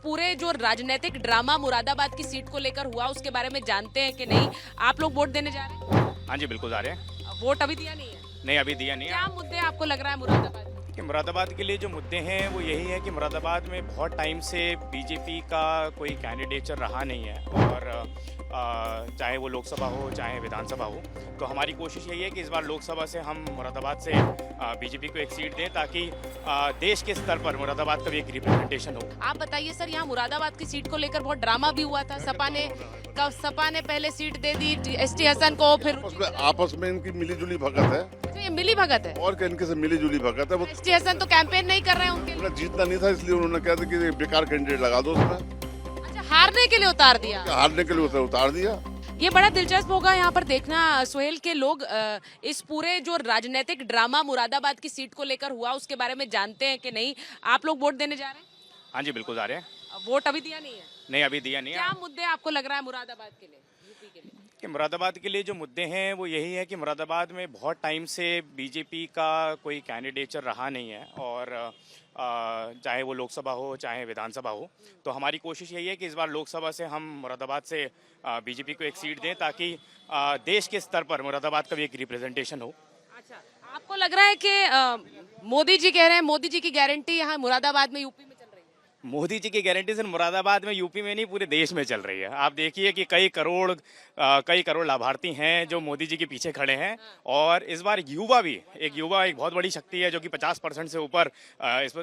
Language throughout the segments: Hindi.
पूरे जो राजनीतिक ड्रामा मुरादाबाद की सीट को लेकर हुआ उसके बारे में जानते हैं कि नहीं? आप लोग वोट देने जा रहे हैं? हाँ जी, बिल्कुल जा रहे हैं। वोट अभी दिया नहीं है? नहीं, अभी दिया नहीं है। क्या मुद्दे आपको लग रहा है मुरादाबाद में? कि मुरादाबाद के लिए जो मुद्दे हैं वो यही है कि मुरादाबाद में बहुत टाइम से बीजेपी का कोई कैंडिडेचर रहा नहीं है और चाहे वो लोकसभा हो चाहे विधानसभा हो, तो हमारी कोशिश यही है कि इस बार लोकसभा से हम मुरादाबाद से बीजेपी को एक सीट दें ताकि देश के स्तर पर मुरादाबाद का भी एक रिप्रेजेंटेशन हो। आप बताइए सर, यहाँ मुरादाबाद की सीट को लेकर बहुत ड्रामा भी हुआ था। सपा ने पहले सीट दे दी एसटी हसन को, फिर आपस में इनकी मिलीजुली भगत है। तो ये मिली भगत है और क्या इनके से मिलीजुली भगत है। वो एसटी हसन तो कैंपेन नहीं कर रहे हैं उनके लिए। उन्हें जीतना नहीं था इसलिए उन्होंने कहा था कि बेकार कैंडिडेट लगा दो उसमें। अच्छा, हारने के लिए उतार दिया। हारने के लिए उसे उतार दिया। ये बड़ा दिलचस्प होगा यहाँ पर देखना सुहेल के लोग इस पूरे जो राजनीतिक ड्रामा मुरादाबाद की सीट को लेकर हुआ उसके बारे में जानते हैं कि नहीं? आप लोग वोट देने जा रहे हैं? हाँ जी, बिल्कुल जा रहे हैं। वोट अभी दिया नहीं है? नहीं, अभी दिया नहीं है। क्या मुद्दे आपको लग रहा है मुरादाबाद के लिए, यूपी के लिए? कि मुरादाबाद के लिए जो मुद्दे हैं वो यही है कि मुरादाबाद में बहुत टाइम से बीजेपी का कोई कैंडिडेचर रहा नहीं है और चाहे वो लोकसभा हो चाहे विधानसभा हो, तो हमारी कोशिश यही है कि इस बार लोकसभा से हम मुरादाबाद से बीजेपी को एक सीट दें ताकि देश के स्तर पर मुरादाबाद का भी एक रिप्रेजेंटेशन हो। अच्छा, आपको लग रहा है कि मोदी जी कह रहे हैं, मोदी जी की गारंटी यहाँ मुरादाबाद में, यूपी में चल रही है? मोदी जी की गारंटी सिर्फ मुरादाबाद में, यूपी में नहीं, पूरे देश में चल रही है। आप देखिए कि कई करोड़ लाभार्थी हैं जो मोदी जी के पीछे खड़े हैं और इस बार युवा भी एक बहुत बड़ी शक्ति है जो कि 50% से ऊपर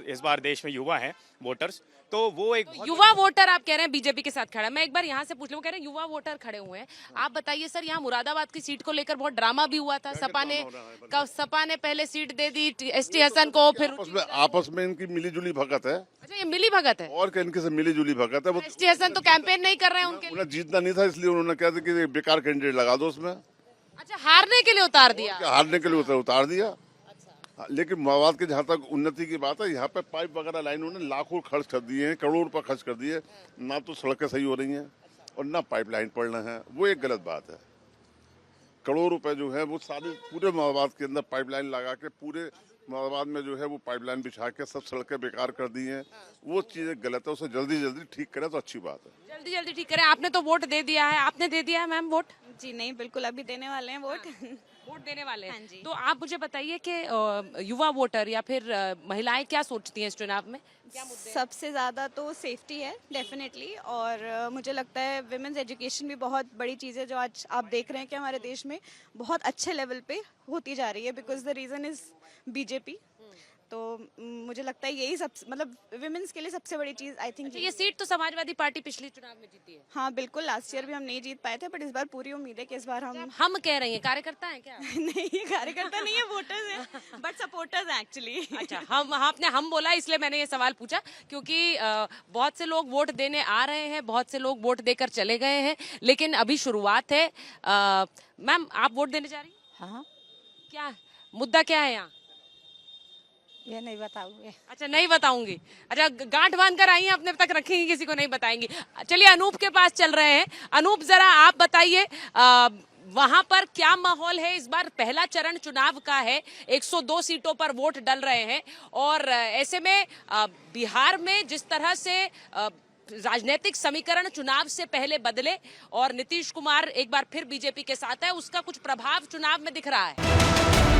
इस बार देश में युवा हैं वोटर्स। तो वो एक युवा वोटर आप कह रहे हैं बीजेपी के साथ खड़ा है। मैं एक बार यहाँ से पूछ लूं, कह रहे हैं युवा वोटर खड़े हुए हैं। आप बताइए सर, यहाँ मुरादाबाद की सीट को लेकर बहुत ड्रामा भी हुआ था। सपा ने पहले सीट दे दी एसटी हसन को, फिर आपस में इनकी मिलीजुली भगत है। अच्छा, ये मिली भगत है और क्या इनके से मिलीजुली भगत है। वो एसटी हसन तो कैंपेन नहीं कर रहे हैं उनके लिए। उन्हें जीतना नहीं था इसलिए उन्होंने कहा था कि बेकार कैंडिडेट लगा दो उसमें। अच्छा, हारने के लिए उतार दिया। हारने के लिए उसे उतार दिया। लेकिन मवाद की जहाँ तक उन्नति की बात है, यहाँ पे पाइप वगैरह लाइन उन्होंने लाखों खर्च कर दिए हैं, करोड़ रुपए खर्च कर दिए। ना तो सड़कें सही हो रही हैं और ना पाइपलाइन पड़ रहे हैं। वो एक गलत बात है। करोड़ रुपए जो है वो सारे पूरे मवाद के अंदर पाइपलाइन लगा के पूरे मवाद में जो है वो पाइपलाइन बिछा के सब सड़कें बेकार कर दी हैं। वो चीज़ें गलत है, उसे जल्दी जल्दी ठीक करें तो अच्छी बात है। जल्दी जल्दी ठीक करें। आपने तो वोट दे दिया है। आपने दे दिया है मैम वोट? जी नहीं, बिल्कुल अभी देने वाले हैं वोट। वोट देने वाले हैं। हाँ जी। तो आप मुझे बताइए कि युवा वोटर या फिर महिलाएं क्या सोचती हैं इस चुनाव में? क्या मुद्दे हैं? सबसे ज़्यादा तो सेफ्टी है डेफिनेटली, और मुझे लगता है विमेंस एजुकेशन भी बहुत बड़ी चीज़ है जो आज आप देख रहे हैं कि हमारे देश में बहुत अच्छे लेवल पे होती जा रही है, because the reason is BJP. तो मुझे लगता है यही सब, मतलब विमेंस के लिए सबसे बड़ी चीज़ आई थिंक। ये सीट तो समाजवादी पार्टी पिछले चुनाव में जीती है। हाँ बिल्कुल, लास्ट ईयर भी हम नहीं जीत पाए थे, बट इस बार पूरी उम्मीद है कि इस बार हम कह रहे हैं कार्यकर्ता हैं क्या? नहीं, ये कार्यकर्ता नहीं है, वोटर्स हैं, बट सपोर्टर्स हैं एक्चुअली। अच्छा, हम बोला इसलिए मैंने ये सवाल पूछा, क्योंकि बहुत से लोग वोट देने आ रहे हैं, बहुत से लोग वोट देकर चले गए हैं, लेकिन अभी शुरुआत है। मैम, आप वोट देने जा रही हैं? हाँ, क्या मुद्दा क्या है यहाँ? ये नहीं बताऊंगे। अच्छा, नहीं बताऊंगी। अच्छा, गांठ बांध कर आई हैं, अपने तक रखेंगी, किसी को नहीं बताएंगी। चलिए अनूप के पास चल रहे हैं। अनूप, जरा आप बताइए वहां पर क्या माहौल है? इस बार पहला चरण चुनाव का है, 102 सीटों पर वोट डल रहे हैं और ऐसे में बिहार में जिस तरह से राजनीतिक समीकरण चुनाव से पहले बदले और नीतीश कुमार एक बार फिर बीजेपी के साथ है, उसका कुछ प्रभाव चुनाव में दिख रहा है।